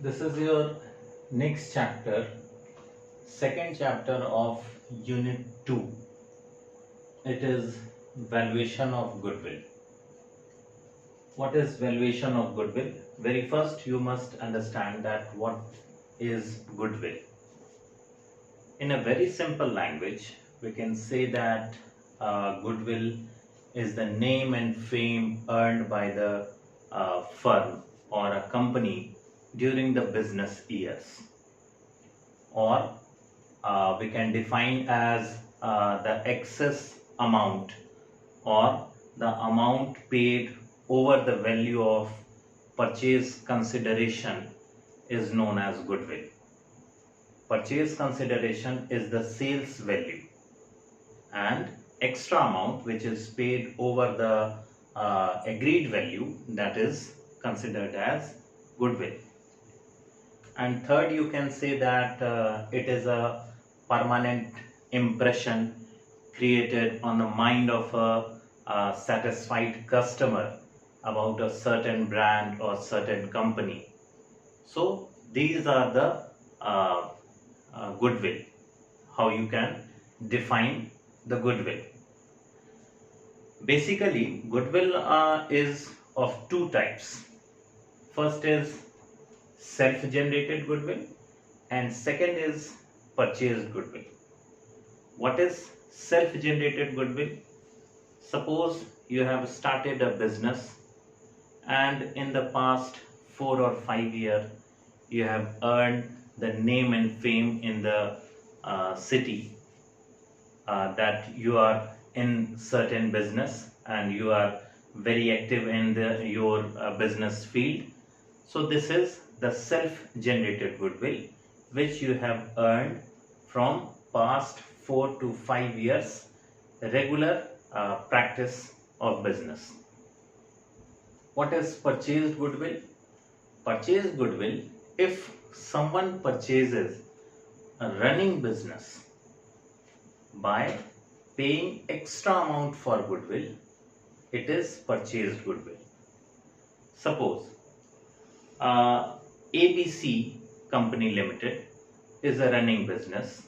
This is your next chapter, second chapter of Unit 2. It is Valuation of Goodwill. What is valuation of goodwill? Very first, you must understand that what is goodwill. In a very simple language, we can say that goodwill is the name and fame earned by the firm or a company during the business years, or we can define as the excess amount or the amount paid over the value of purchase consideration is known as goodwill. Purchase consideration is the sales value, and extra amount which is paid over the agreed value, that is considered as goodwill. And third, you can say that it is a permanent impression created on the mind of a satisfied customer about a certain brand or certain company. So these are the goodwill, how you can define the goodwill. Basically, goodwill is of two types. First is self-generated goodwill and second is purchased goodwill. What is self-generated goodwill? Suppose you have started a business and in the past 4 or 5 years you have earned the name and fame in the city that you are in certain business and you are very active in your business field. So this is the self-generated goodwill which you have earned from past 4 to 5 years regular practice of business. What is purchased goodwill? Purchased goodwill, if someone purchases a running business by paying extra amount for goodwill, it is purchased goodwill. Suppose ABC Company Limited is a running business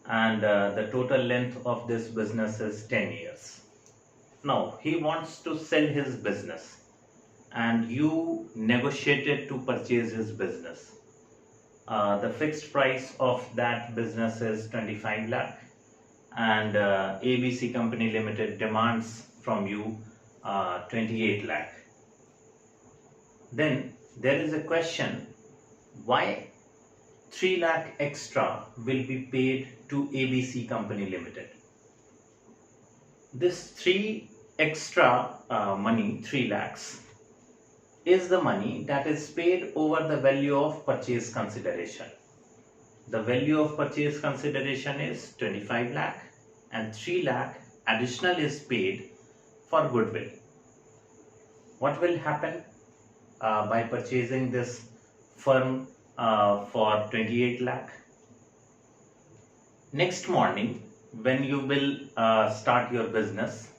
and the total length of this business is 10 years. Now he wants to sell his business and you negotiated to purchase his business. The fixed price of that business is 25 lakh and ABC Company Limited demands from you 28 lakh. Then there is a question, why 3 lakh extra will be paid to ABC Company Limited? This 3 extra money, 3 lakhs, is the money that is paid over the value of purchase consideration. The value of purchase consideration is 25 lakh and 3 lakh additional is paid for goodwill. What will happen by purchasing this firm for 28 lakh? Next morning when you will start your business,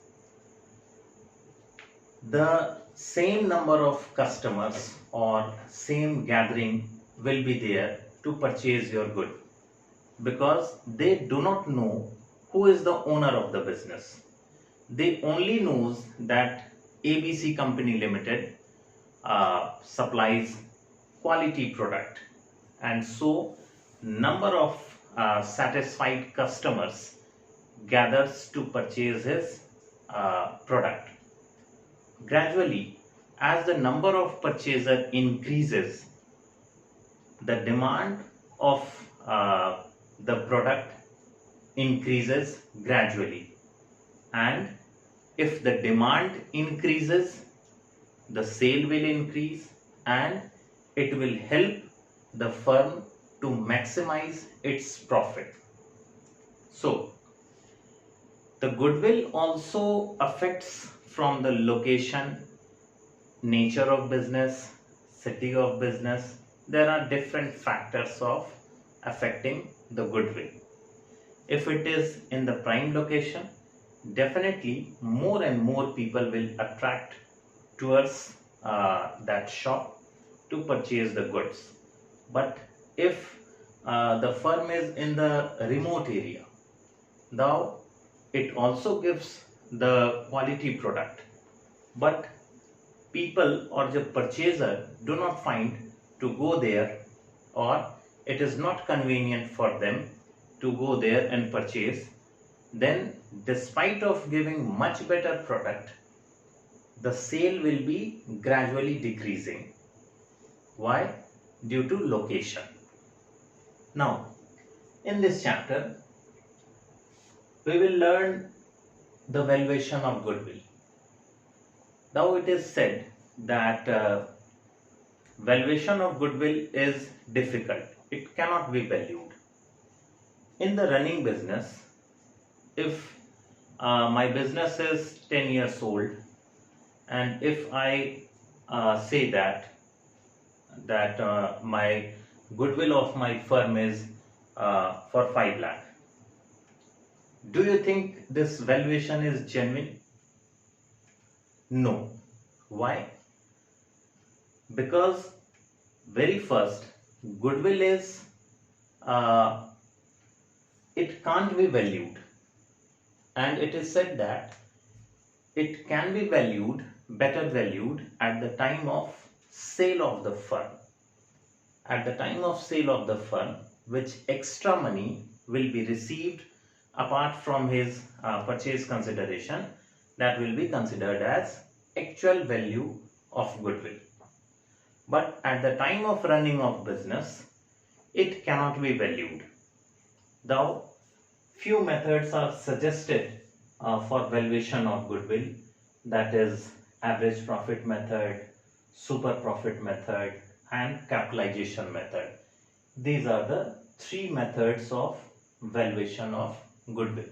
the same number of customers or same gathering will be there to purchase your good, because they do not know who is the owner of the business. They only knows that ABC Company Limited supplies quality product, and so number of satisfied customers gathers to purchase his product. Gradually, as the number of purchaser increases, the demand of the product increases gradually, and if the demand increases, the sale will increase and it will help the firm to maximize its profit. So the goodwill also affects from the location, nature of business, city of business. There are different factors of affecting the goodwill. If it is in the prime location, definitely more and more people will attract towards that shop to purchase the goods. But if the firm is in the remote area, now it also gives the quality product, but people or the purchaser do not find to go there, or it is not convenient for them to go there and purchase, then despite of giving much better product, the sale will be gradually decreasing. Why? Due to location. Now, in this chapter, we will learn the valuation of goodwill. Now it is said that valuation of goodwill is difficult. It cannot be valued. In the running business, if my business is 10 years old, and if I say that my goodwill of my firm is for 5 lakh, do you think this valuation is genuine? No. Why? Because very first, goodwill is it can't be valued, and it is said that it can be valued, better valued at the time of sale of the firm. At the time of sale of the firm, which extra money will be received apart from his purchase consideration, that will be considered as actual value of goodwill. But at the time of running of business, it cannot be valued. Though few methods are suggested for valuation of goodwill, that is average profit method, super profit method, and capitalization method. These are the 3 methods of valuation of goodwill.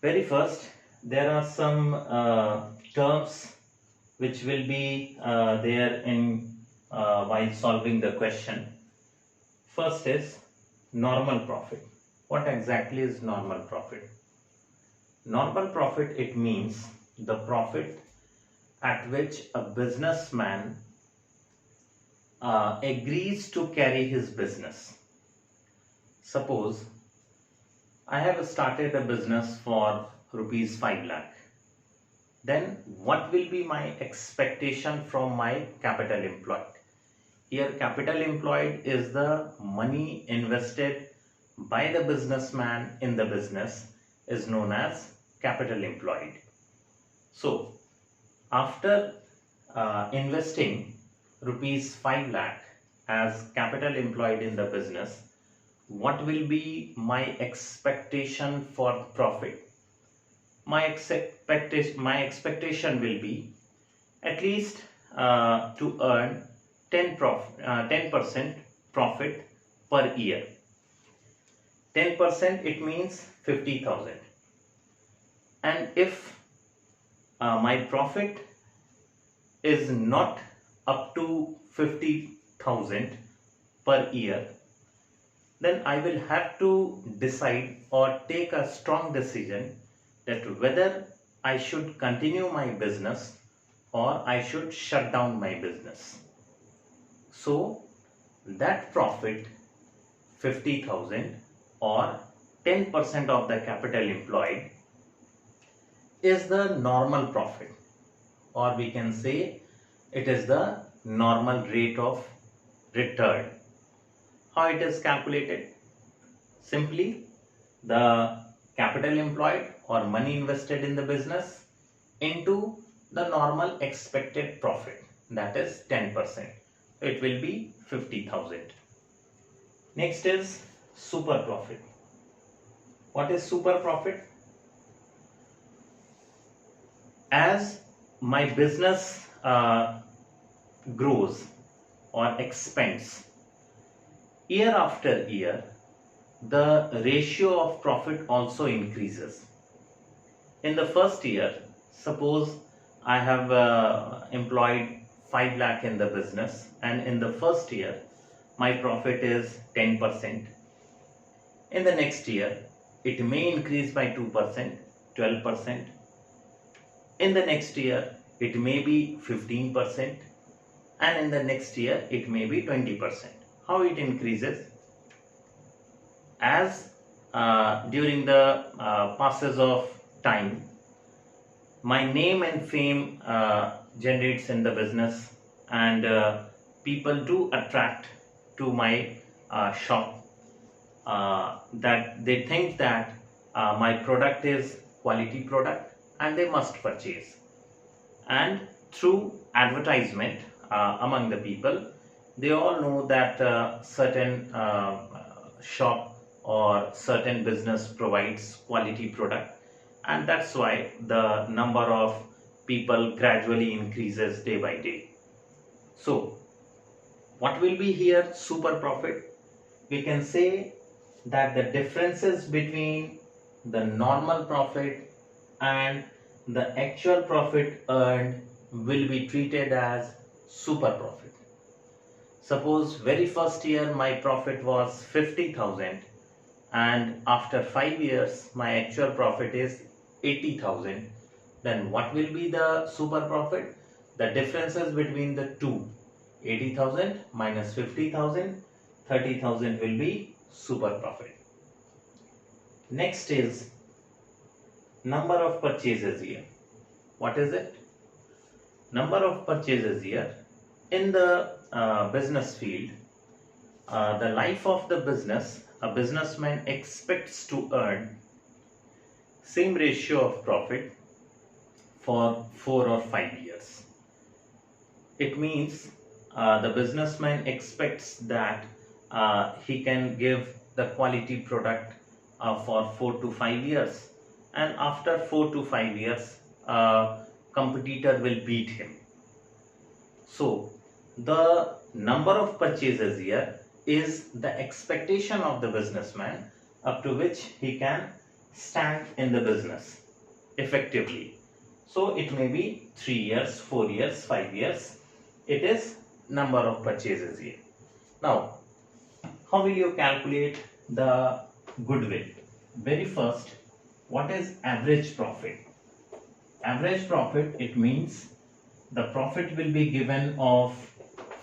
Very first, there are some terms which will be there in while solving the question. First is normal profit. What exactly is normal profit? Normal profit, it means the profit at which a businessman agrees to carry his business. Suppose I have started a business for rupees 5 lakh. Then what will be my expectation from my capital employed? Here capital employed is the money invested by the businessman in the business, is known as capital employed. So after investing rupees 5 lakh as capital employed in the business, what will be my expectation for profit? My expectation will be at least to earn 10% profit per year. 10%, it means 50,000. And if my profit is not up to 50,000 per year, then I will have to decide or take a strong decision that whether I should continue my business or I should shut down my business. So that profit, 50,000 or 10% of the capital employed, is the normal profit, or we can say it is the normal rate of return. How it is calculated? Simply the capital employed or money invested in the business into the normal expected profit, that is 10%. It will be 50,000. Next is super profit. What is super profit? As my business grows or expands, year after year, the ratio of profit also increases. In the first year, suppose I have employed 5 lakh in the business, and in the first year my profit is 10%. In the next year it may increase by 2%, 12%. In the next year it may be 15%, and in the next year it may be 20%. How it increases? As during the passes of time, my name and fame generates in the business, and people do attract to my shop, that they think that my product is quality product and they must purchase. And through advertisement among the people, they all know that certain shop or certain business provides quality product, and that's why the number of people gradually increases day by day. So what will be here super profit? We can say that the differences between the normal profit and the actual profit earned will be treated as super profit. Suppose very first year my profit was 50,000, and after 5 years my actual profit is 80,000. Then what will be the super profit? The differences between the two, 80,000 minus 50,000, 30,000 will be super profit. Next is number of purchases year. What is it? Number of purchases year in the business field, the life of the business, a businessman expects to earn same ratio of profit for 4 or 5 years. It means the businessman expects that he can give the quality product for 4 to 5 years, and after 4 to 5 years competitor will beat him. So the number of purchases here is the expectation of the businessman up to which he can stand in the business effectively. So it may be 3 years, 4 years, 5 years. It is number of purchases here. Now, how will you calculate the goodwill? Very first, what is average profit? Average profit, it means the profit will be given of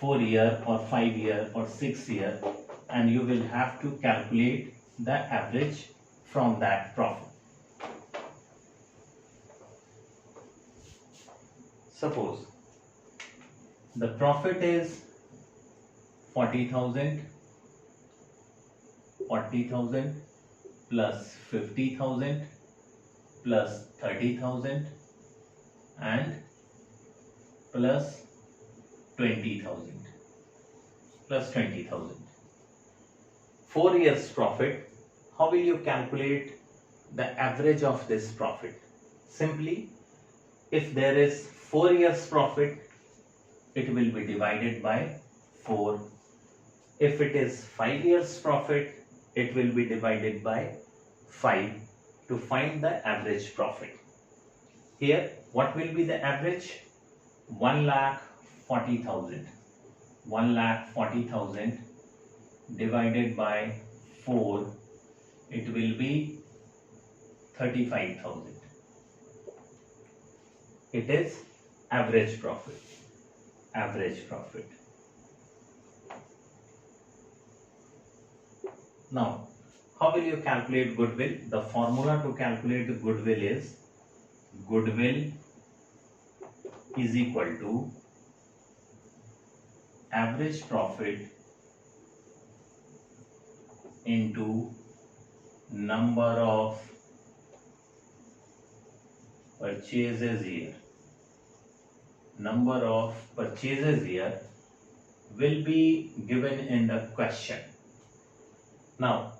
4 year or 5 year or 6 year, and you will have to calculate the average from that profit. Suppose the profit is 40,000 plus 50,000 plus 30,000 and plus 20,000 plus 20,000. 4 years profit. How will you calculate the average of this profit? Simply, if there is 4 years profit, it will be divided by 4. If it is 5 years profit, it will be divided by 5 to find the average profit. Here, what will be the average? 1,40,000. 1,40,000 divided by 4, it will be 35,000. It is average profit. Average profit. Now, how will you calculate goodwill? The formula to calculate the goodwill is goodwill is equal to average profit into number of purchases year. Number of purchases year will be given in the question. Now,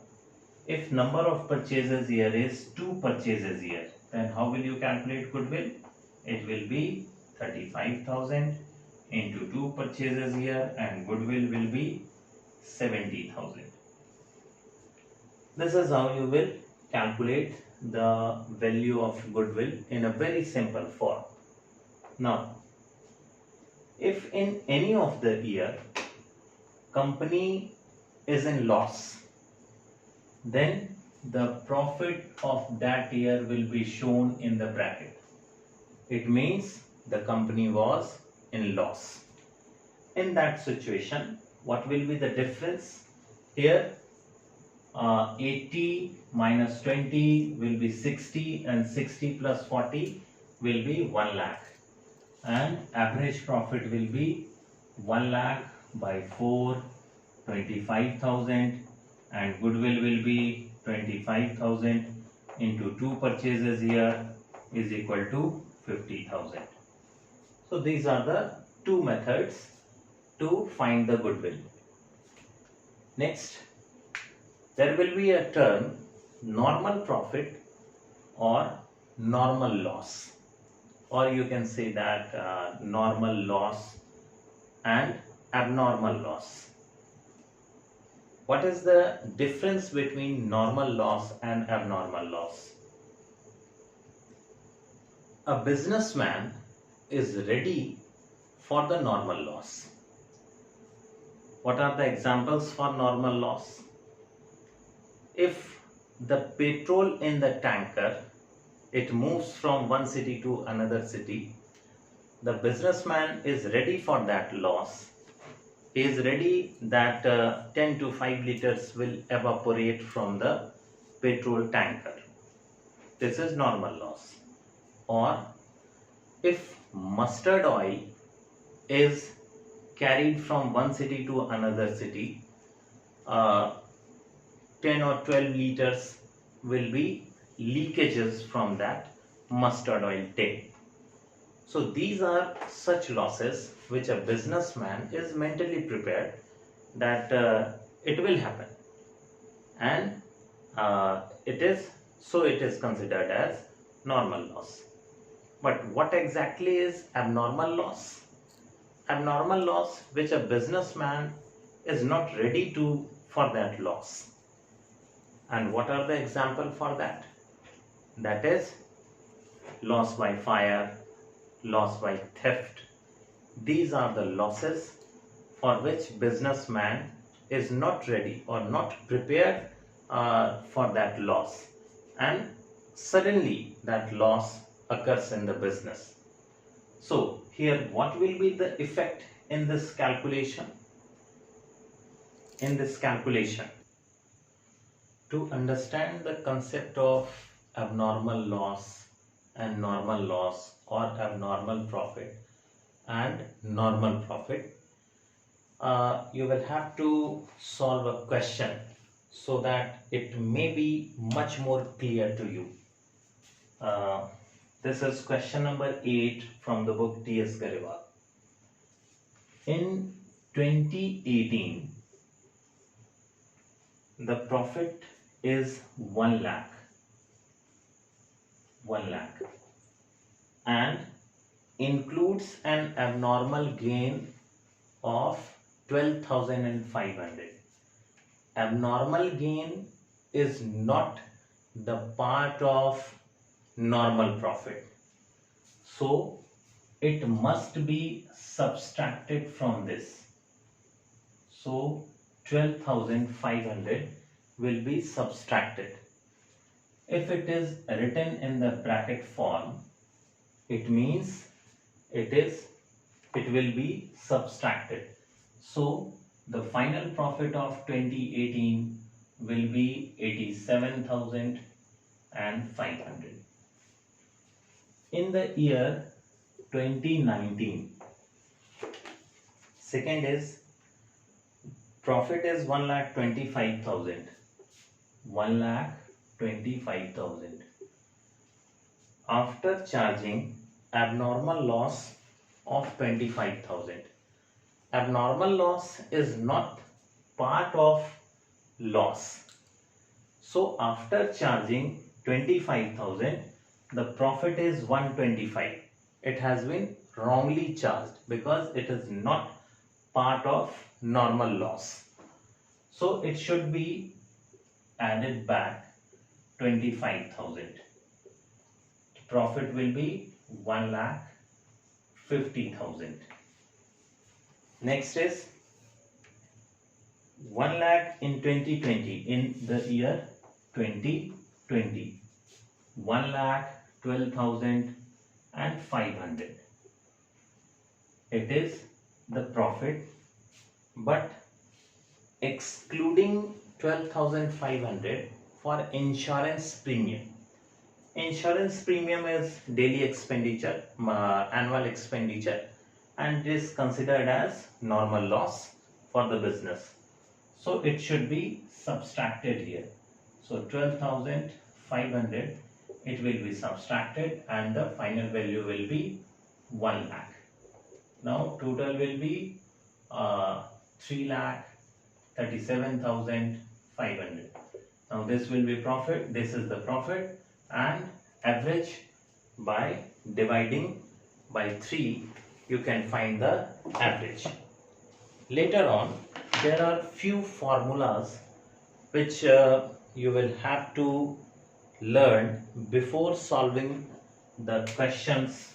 if number of purchases year is 2 purchases year, then how will you calculate goodwill? It will be 35,000 into 2 purchases year, and goodwill will be 70,000. This is how you will calculate the value of goodwill in a very simple form. Now, if in any of the year company is in loss, then the profit of that year will be shown in the bracket. It means the company was in loss. in that situation, what will be the difference? Here 80 minus 20 will be 60 and 60 plus 40 will be 1 lakh, and average profit will be 1 lakh by 4, 25,000, and goodwill will be 25,000 into 2 purchases here is equal to 50,000. So these are the two methods to find the goodwill. Next, there will be a term normal profit or normal loss, or you can say that normal loss and abnormal loss. What is the difference between normal loss and abnormal loss? A businessman is ready for the normal loss. What are the examples for normal loss? If the petrol in the tanker, it moves from one city to another city, the businessman is ready for that loss. He is ready that 10 to 5 liters will evaporate from the petrol tanker. This is normal loss. Or if mustard oil is carried from one city to another city, 10 or 12 liters will be leakages from that mustard oil tank. So these are such losses which a businessman is mentally prepared that it will happen, and it is considered as normal loss. But what exactly is abnormal loss? Abnormal loss which a businessman is not ready for that loss. And what are the example for that? That is loss by fire, loss by theft. These are the losses for which businessman is not ready or not prepared for that loss, and suddenly that loss occurs in the business. So here what will be the effect in this calculation? To understand the concept of abnormal loss and normal loss, or abnormal profit and normal profit, you will have to solve a question so that it may be much more clear to you. This is question number 8 from the book T.S. Garewal. In 2018, the profit is 1 lakh, and includes an abnormal gain of 12,500. Abnormal gain is not the part of normal profit, so it must be subtracted from this. So 12,500 will be subtracted. If it is written in the bracket form, it means it will be subtracted. So the final profit of 2018 will be 87,500. In the year 2019, second is profit is 1,25,000. 1,25,000. After charging abnormal loss of 25,000. Abnormal loss is not part of loss. So after charging 25,000, the profit is 125. It has been wrongly charged because it is not part of normal loss. So it should be added back 25,000. Profit will be 1,50,000. Next is 1 lakh in 2020, in the year 2020. 1,12,500. It is the profit, but excluding 12,500 for insurance premium. Insurance premium is daily expenditure, annual expenditure, and is considered as normal loss for the business. So it should be subtracted here. So 12,500, it will be subtracted and the final value will be 1 lakh. Now total will be 3,37,500. Now this will be profit, this is the profit, and average by dividing by 3 you can find the average. Later on there are few formulas which you will have to learn before solving the questions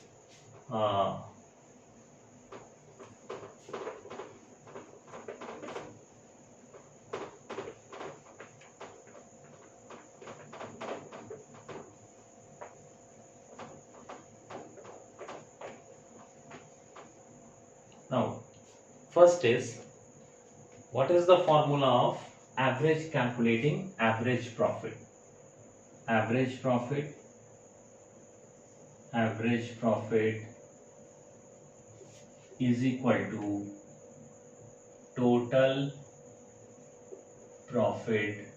Now, first is, what is the formula of average calculating average profit? Average profit is equal to total profit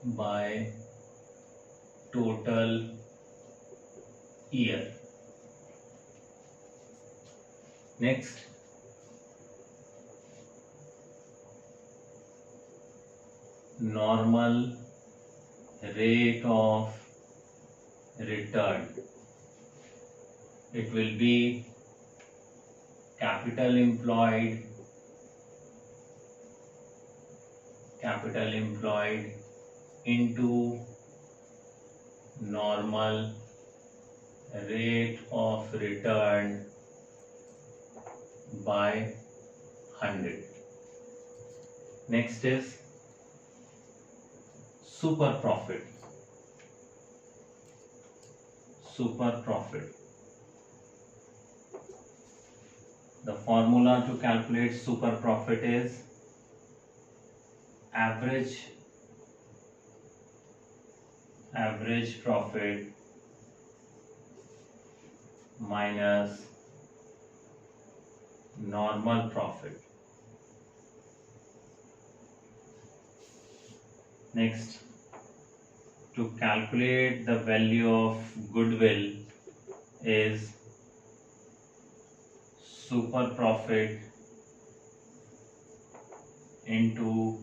by total year. Next, normal rate of return. It will be capital employed into normal rate of return by 100. Next is super profit. The formula to calculate super profit is average profit minus normal profit. Next, to calculate the value of goodwill is super profit into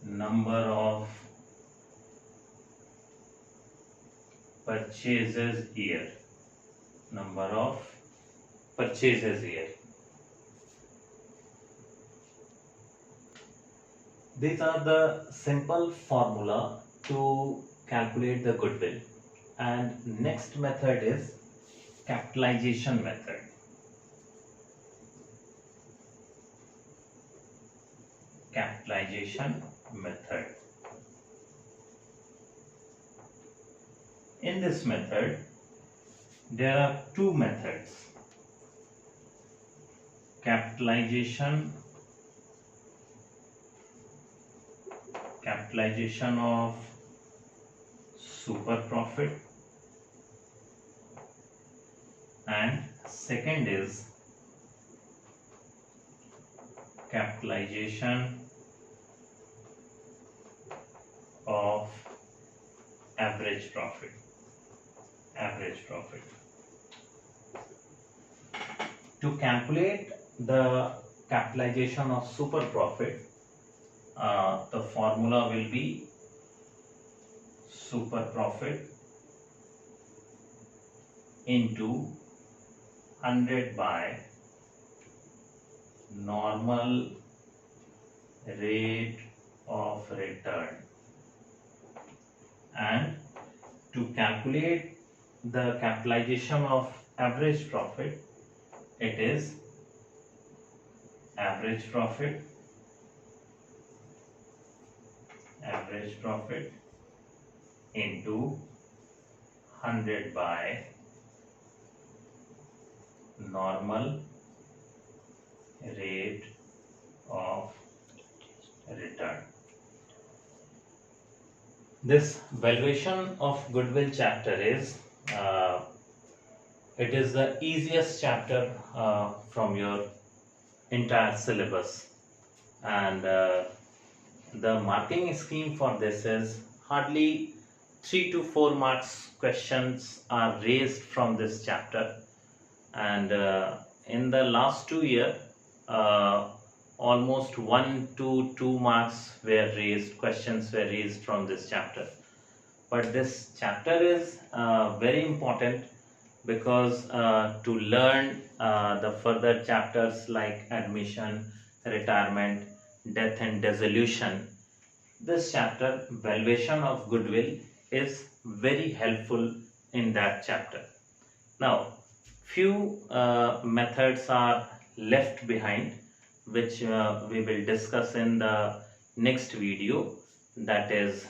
number of purchases year. These are the simple formula to calculate the goodwill. And next method is capitalization method. In this method, there are two methods. Capitalization of super profit, and second is capitalization of average profit. To calculate the capitalization of super profit, the formula will be super profit into 100 by normal rate of return. And to calculate the capitalization of average profit, it is average profit into 100 by normal This valuation of goodwill chapter is it is the easiest chapter from your entire syllabus, and the marking scheme for this is hardly 3 to 4 marks questions are raised from this chapter, and in the last 2 years almost 1 to 2 marks were raised, questions were raised from this chapter. But this chapter is very important because to learn the further chapters like admission, retirement, death and dissolution, this chapter, valuation of goodwill, is very helpful in that chapter. Now, few methods are left behind, which we will discuss in the next video, that is